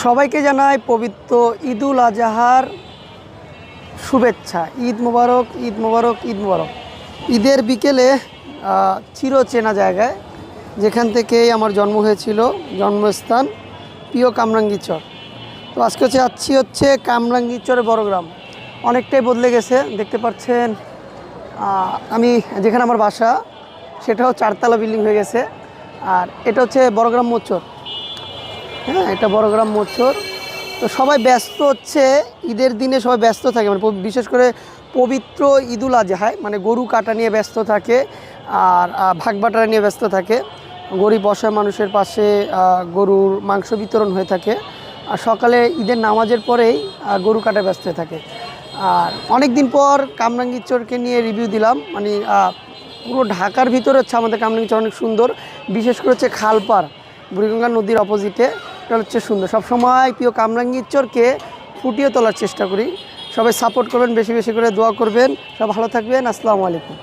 সবাইকে জানাই পবিত্র ঈদুল আজহার শুভেচ্ছা। ঈদ মোবারক, ঈদ মোবারক, ঈদ মোবারক। ঈদের বিকেলে চিরচেনা জায়গায়, যেখান থেকেই আমার জন্ম হয়েছিল, জন্মস্থান প্রিয় কামরাঙ্গীরচর। তো আজকে হচ্ছে কামরাঙ্গীরচরের বড়গ্রাম। অনেকটাই বদলে গেছে, দেখতে পাচ্ছেন। আমি যেখানে আমার বাসা সেটাও 4 তলা বিল্ডিং হয়ে গেছে। আর এটা হচ্ছে বড়গ্রাম মোচর। হ্যাঁ, এটা বড়গ্রাম মোচর। তো সবাই ব্যস্ত হচ্ছে ঈদের দিনে, সবাই ব্যস্ত থাকে, মানে বিশেষ করে পবিত্র ঈদুল আজহায়, মানে গরু কাটা নিয়ে ব্যস্ত থাকে আর ভাগ বাটারা নিয়ে ব্যস্ত থাকে। গরিব অসহায় মানুষের পাশে গরুর মাংস বিতরণ হয়ে থাকে। আর সকালে ঈদের নামাজের পরেই গরু কাটা ব্যস্ত হয়ে থাকে। আর অনেক দিন পর কামরাঙ্গীরচরকে নিয়ে রিভিউ দিলাম। মানে পুরো ঢাকার ভিতরে হচ্ছে আমাদের কামরাঙ্গীরচর অনেক সুন্দর। বিশেষ করে হচ্ছে খালপাড়, বুড়িগঙ্গা নদীর অপোজিটে, এটা হচ্ছে সুন্দর। সবসময় প্রিয় কামরাঙ্গীরচরকে ফুটিয়ে তোলার চেষ্টা করি। সবাই সাপোর্ট করবেন, বেশি বেশি করে দোয়া করবেন। সব ভালো থাকবেন। আসসালামু আলাইকুম।